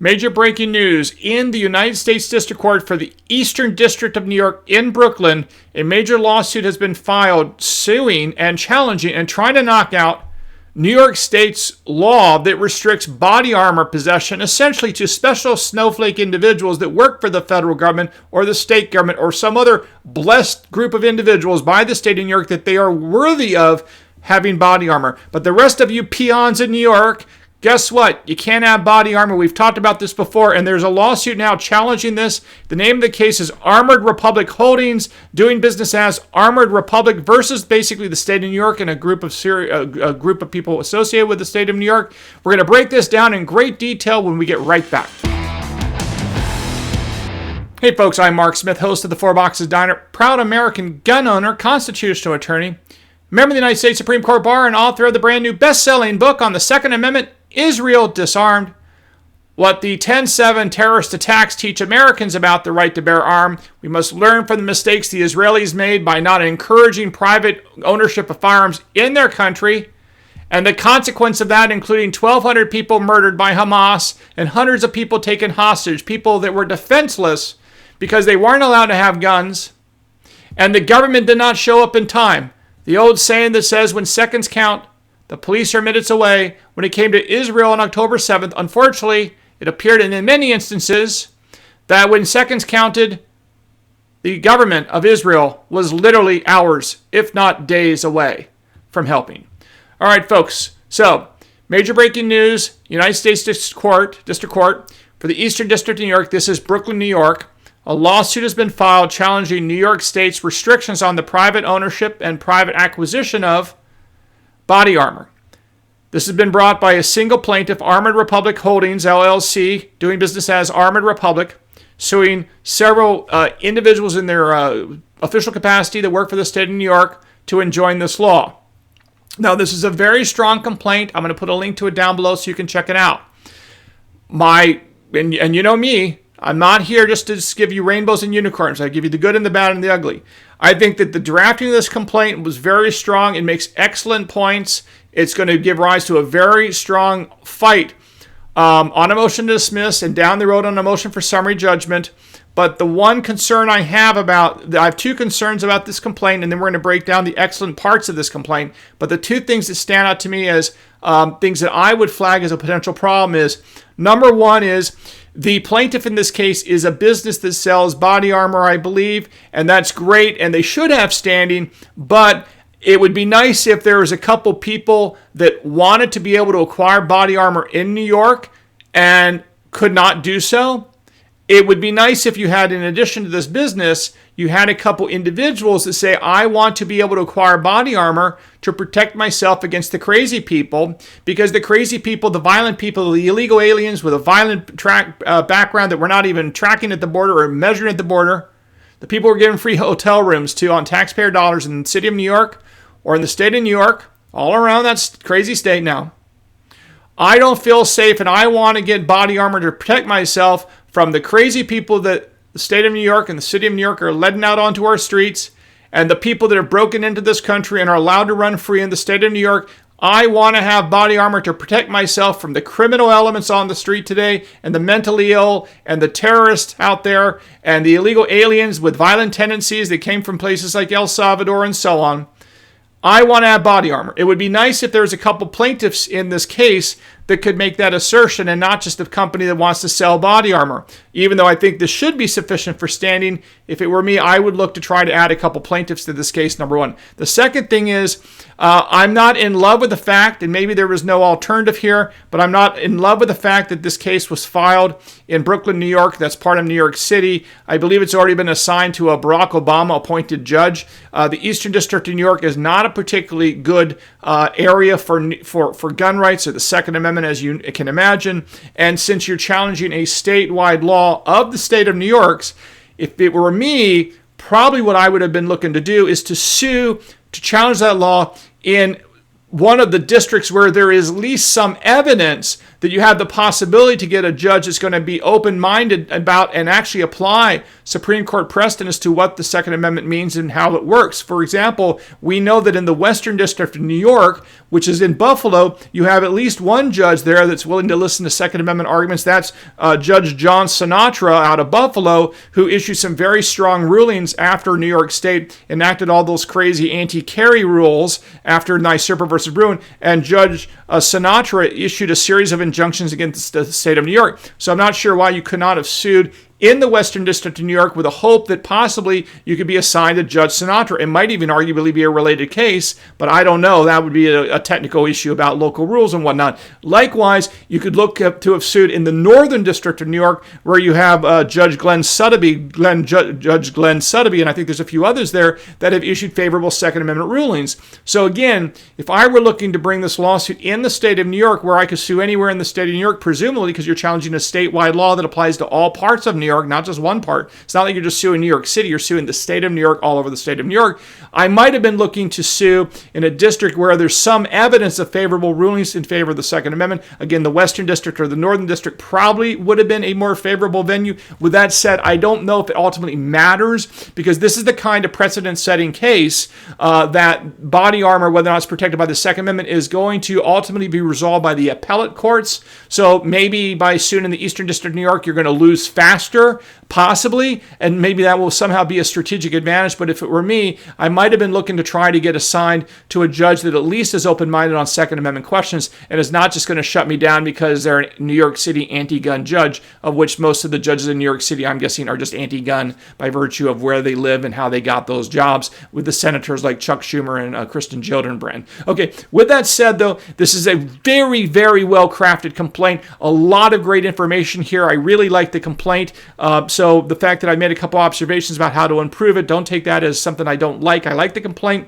Major breaking news. In the United States District Court for the Eastern District of New York in Brooklyn, a major lawsuit has been filed suing and challenging and trying to knock out New York State's law that restricts body armor possession essentially to special snowflake individuals that work for the federal government or the state government or some other blessed group of individuals by the state of New York that they are worthy of having body armor. But the rest of you peons in New York, guess what? You can't have body armor. We've talked about this before, and there's a lawsuit now challenging this. The name of the case is Armored Republic Holdings, doing business as Armored Republic versus basically the state of New York and a group of people associated with the state of New York. We're going to break this down in great detail when we get right back. Hey folks, I'm Mark Smith, host of the Four Boxes Diner, proud American gun owner, constitutional attorney, member of the United States Supreme Court Bar, and author of the brand new best-selling book on the Second Amendment, Israel Disarmed, What the 10/7 Terrorist Attacks Teach Americans About the Right to Bear Arms. We must learn from the mistakes the Israelis made by not encouraging private ownership of firearms in their country, and the consequence of that, including 1,200 people murdered by Hamas and hundreds of people taken hostage, people that were defenseless because they weren't allowed to have guns, and the government did not show up in time. The old saying that says when seconds count, the police are minutes away. When it came to Israel on October 7th, unfortunately, it appeared in many instances that when seconds counted, the government of Israel was literally hours, if not days away from helping. All right, folks. So, major breaking news, United States District Court for the Eastern District of New York. This is Brooklyn, New York. A lawsuit has been filed challenging New York State's restrictions on the private ownership and private acquisition of body armor. This has been brought by a single plaintiff, Armored Republic Holdings, LLC, doing business as Armored Republic, suing several individuals in their official capacity that work for the state of New York to enjoin this law. Now, this is a very strong complaint. I'm going to put a link to it down below so you can check it out. And you know me, I'm not here just to give you rainbows and unicorns. I give you the good and the bad and the ugly. I think that the drafting of this complaint was very strong. It makes excellent points. It's going to give rise to a very strong fight on a motion to dismiss and down the road on a motion for summary judgment. But the one concern I have I have two concerns about this complaint, and then we're going to break down the excellent parts of this complaint. But the two things that stand out to me as things that I would flag as a potential problem is, number one is the plaintiff in this case is a business that sells body armor, I believe, and that's great, and they should have standing, but it would be nice if there was a couple people that wanted to be able to acquire body armor in New York and could not do so. It would be nice if you had, in addition to this business, you had a couple individuals that say, I want to be able to acquire body armor to protect myself against the crazy people, because the crazy people, the violent people, the illegal aliens with a violent background that we're not even tracking at the border or measuring at the border, the people we're giving free hotel rooms to on taxpayer dollars in the city of New York or in the state of New York, all around that crazy state now. I don't feel safe, and I want to get body armor to protect myself from the crazy people that the state of New York and the city of New York are letting out onto our streets, and the people that have broken into this country and are allowed to run free in the state of New York. I want to have body armor to protect myself from the criminal elements on the street today, and the mentally ill, and the terrorists out there, and the illegal aliens with violent tendencies that came from places like El Salvador and so on. I want to have body armor. It would be nice if there was a couple plaintiffs in this case that could make that assertion, and not just a company that wants to sell body armor. Even though I think this should be sufficient for standing, if it were me, I would look to try to add a couple plaintiffs to this case, number one. The second thing is, I'm not in love with the fact, and maybe there was no alternative here, but I'm not in love with the fact that this case was filed in Brooklyn, New York. That's part of New York City. I believe it's already been assigned to a Barack Obama appointed judge. The Eastern District of New York is not a particularly good area for gun rights or the Second Amendment, as you can imagine. And since you're challenging a statewide law of the state of New York's, if it were me, probably what I would have been looking to do is to sue, to challenge that law in one of the districts where there is at least some evidence that you have the possibility to get a judge that's going to be open-minded about and actually apply Supreme Court precedent as to what the Second Amendment means and how it works. For example, we know that in the Western District of New York, which is in Buffalo, you have at least one judge there that's willing to listen to Second Amendment arguments. That's Judge John Sinatra out of Buffalo, who issued some very strong rulings after New York State enacted all those crazy anti-carry rules after Ancillary versus Bruen, and Judge Sinatra issued a series of injunctions against the state of New York. So I'm not sure why you could not have sued in the Western District of New York with a hope that possibly you could be assigned to Judge Sinatra. It might even arguably be a related case, but I don't know. That would be a technical issue about local rules and whatnot. Likewise, you could look to have sued in the Northern District of New York, where you have Judge Glenn Suddaby, and I think there's a few others there that have issued favorable Second Amendment rulings. So again, if I were looking to bring this lawsuit in the state of New York, where I could sue anywhere in the state of New York, presumably because you're challenging a statewide law that applies to all parts of New York, not just one part. It's not like you're just suing New York City, you're suing the state of New York, all over the state of New York. I might have been looking to sue in a district where there's some evidence of favorable rulings in favor of the Second Amendment. Again, the Western District or the Northern District probably would have been a more favorable venue. With that said, I don't know if it ultimately matters, because this is the kind of precedent-setting case that body armor, whether or not it's protected by the Second Amendment, is going to ultimately be resolved by the appellate courts. So maybe by suing in the Eastern District of New York, you're going to lose faster, possibly, and maybe that will somehow be a strategic advantage. But if it were me, I might have been looking to try to get assigned to a judge that at least is open-minded on Second Amendment questions and is not just going to shut me down because they're a New York City anti-gun judge, of which most of the judges in New York City, I'm guessing, are just anti-gun by virtue of where they live and how they got those jobs, with the senators like Chuck Schumer and Kristen Gillibrand. Okay, with that said, though, this is a very, very well-crafted complaint. A lot of great information here. I really like the complaint. So the fact that I made a couple observations about how to improve it, don't take that as something I don't like. I like the complaint.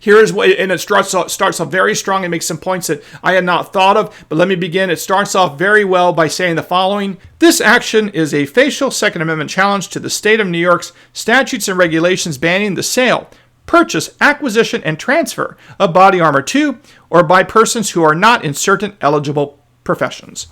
Here's what, and it starts off very strong and makes some points that I had not thought of, but let me begin. It starts off very well by saying the following: this action is a facial Second Amendment challenge to the state of New York's statutes and regulations banning the sale, purchase, acquisition, and transfer of body armor to or by persons who are not in certain eligible professions.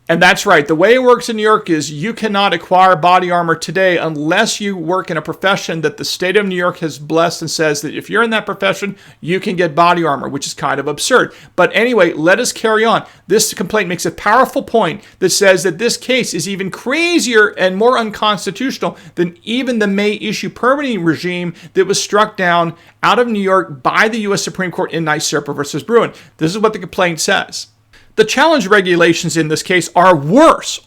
And that's right. The way it works in New York is you cannot acquire body armor today unless you work in a profession that the state of New York has blessed and says that if you're in that profession, you can get body armor, which is kind of absurd. But anyway, let us carry on. This complaint makes a powerful point that says that this case is even crazier and more unconstitutional than even the May issue permitting regime that was struck down out of New York by the U.S. Supreme Court in Ancillary versus Bruen. This is what the complaint says. The challenge regulations in this case are worse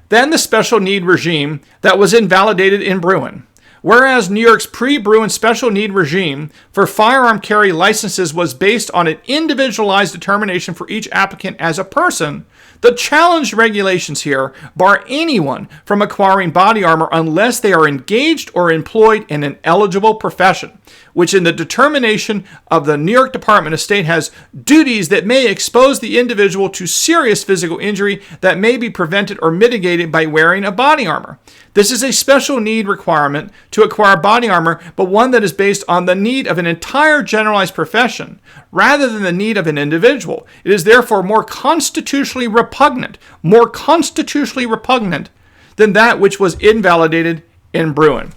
than the special need regime that was invalidated in Bruen. Whereas New York's pre-Bruen special need regime for firearm carry licenses was based on an individualized determination for each applicant as a person, the challenge regulations here bar anyone from acquiring body armor unless they are engaged or employed in an eligible profession, which in the determination of the New York Department of State has duties that may expose the individual to serious physical injury that may be prevented or mitigated by wearing a body armor. This is a special need requirement to acquire body armor, but one that is based on the need of an entire generalized profession rather than the need of an individual. It is therefore more constitutionally repugnant than that which was invalidated in Bruen.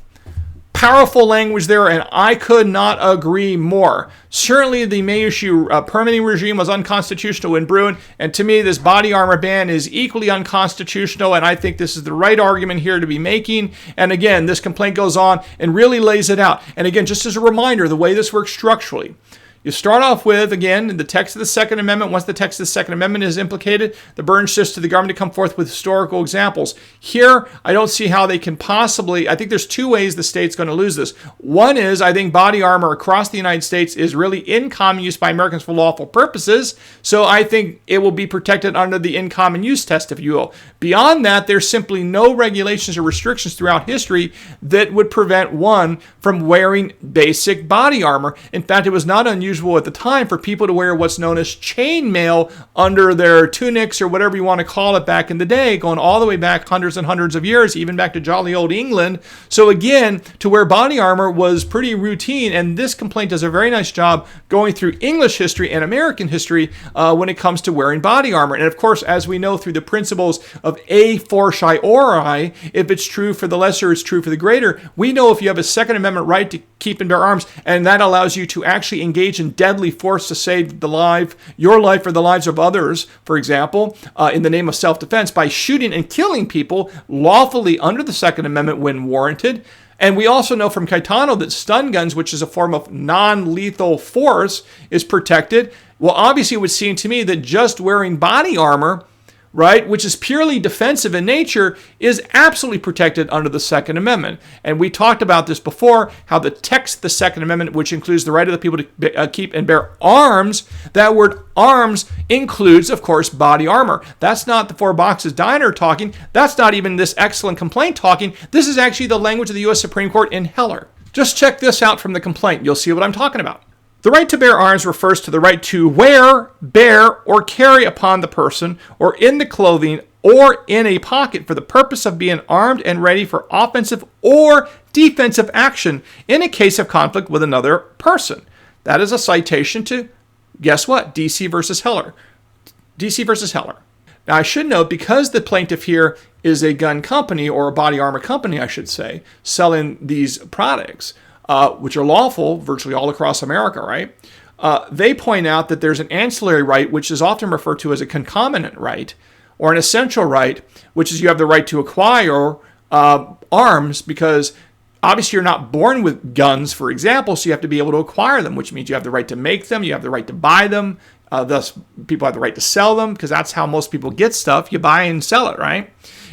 Powerful language there, and I could not agree more. Certainly the May issue permitting regime was unconstitutional in Bruen, and to me this body armor ban is equally unconstitutional, and I think this is the right argument here to be making. And again, this complaint goes on and really lays it out. And again, just as a reminder, the way this works structurally, you start off with, again, in the text of the Second Amendment. Once the text of the Second Amendment is implicated, the burden shifts to the government to come forth with historical examples. Here, I don't see how they can possibly, I think there's two ways the state's going to lose this. One is, I think body armor across the United States is really in common use by Americans for lawful purposes, so I think it will be protected under the in common use test, if you will. Beyond that, there's simply no regulations or restrictions throughout history that would prevent one from wearing basic body armor. In fact, it was not unusual unusual at the time for people to wear what's known as chainmail under their tunics or whatever you want to call it back in the day, going all the way back hundreds and hundreds of years, even back to jolly old England. So again, to wear body armor was pretty routine, and this complaint does a very nice job going through English history and American history when it comes to wearing body armor. And of course, as we know through the principles of a fortiori, if it's true for the lesser, it's true for the greater. We know if you have a Second Amendment right to keep and bear arms, and that allows you to actually engage in deadly force to save your life or the lives of others, for example, in the name of self-defense, by shooting and killing people lawfully under the Second Amendment when warranted. And we also know from Caetano that stun guns, which is a form of non-lethal force, is protected. Well, obviously it would seem to me that just wearing body armor, right, which is purely defensive in nature, is absolutely protected under the Second Amendment. And we talked about this before, how the text of the Second Amendment, which includes the right of the people to keep and bear arms, that word arms includes, of course, body armor. That's not the Four Boxes Diner talking. That's not even this excellent complaint talking. This is actually the language of the U.S. Supreme Court in Heller. Just check this out from the complaint. You'll see what I'm talking about. The right to bear arms refers to the right to wear, bear, or carry upon the person, or in the clothing, or in a pocket for the purpose of being armed and ready for offensive or defensive action in a case of conflict with another person. That is a citation to, guess what? D.C. versus Heller. D.C. versus Heller. Now, I should note, because the plaintiff here is a gun company, or a body armor company, I should say, selling these products, which are lawful virtually all across America, right? They point out that there's an ancillary right, which is often referred to as a concomitant right, or an essential right, which is you have the right to acquire arms, because obviously you're not born with guns, for example, so you have to be able to acquire them, which means you have the right to make them, you have the right to buy them, thus people have the right to sell them, because that's how most people get stuff. You buy and sell it, right?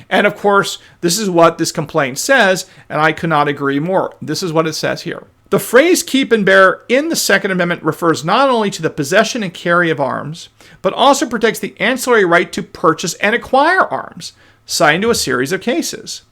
And of course, this is what this complaint says, and I could not agree more. This is what it says here. The phrase keep and bear in the Second Amendment refers not only to the possession and carry of arms, but also protects the ancillary right to purchase and acquire arms, citing to a series of cases.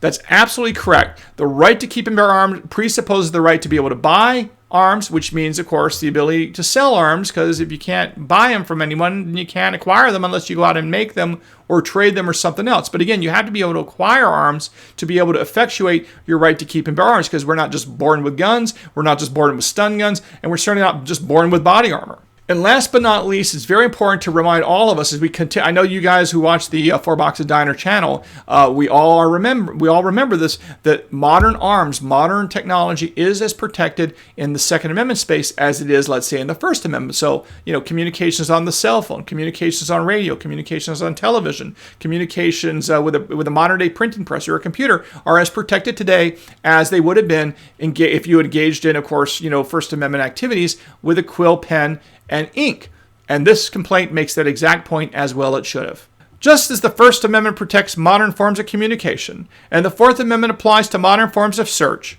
That's absolutely correct. The right to keep and bear arms presupposes the right to be able to buy arms, which means, of course, the ability to sell arms, because if you can't buy them from anyone, then you can't acquire them unless you go out and make them or trade them or something else. But again, you have to be able to acquire arms to be able to effectuate your right to keep and bear arms, because we're not just born with guns, we're not just born with stun guns, and we're certainly not just born with body armor. And last but not least, it's very important to remind all of us as we continue. I know you guys who watch the Four Boxes Diner channel, we all remember this, that modern arms, modern technology is as protected in the Second Amendment space as it is, let's say, in the First Amendment. So, communications on the cell phone, communications on radio, communications on television, communications with a modern day printing press or a computer are as protected today as they would have been if you had engaged in, of course, First Amendment activities with a quill, pen, and ink. And this complaint makes that exact point, as well it should have. Just as the First Amendment protects modern forms of communication, and the Fourth Amendment applies to modern forms of search,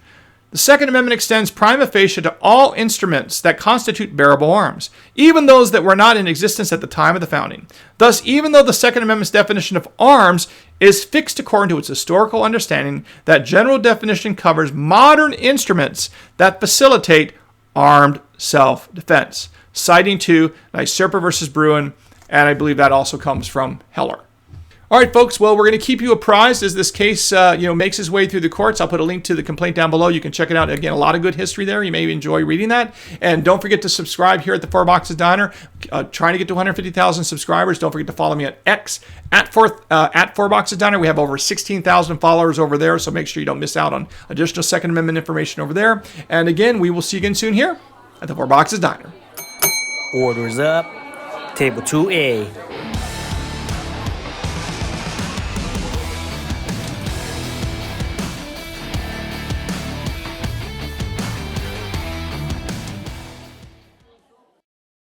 the Second Amendment extends prima facie to all instruments that constitute bearable arms, even those that were not in existence at the time of the founding. Thus, even though the Second Amendment's definition of arms is fixed according to its historical understanding, that general definition covers modern instruments that facilitate armed self-defense, citing to Ancillary versus Bruen, and I believe that also comes from Heller. All right, folks. Well, we're going to keep you apprised as this case, makes its way through the courts. I'll put a link to the complaint down below. You can check it out. Again, a lot of good history there. You may enjoy reading that. And don't forget to subscribe here at the Four Boxes Diner. Trying to get to 150,000 subscribers. Don't forget to follow me at X at Four Boxes Diner. We have over 16,000 followers over there, so make sure you don't miss out on additional Second Amendment information over there. And again, we will see you again soon here at the Four Boxes Diner. Orders up. Table 2A.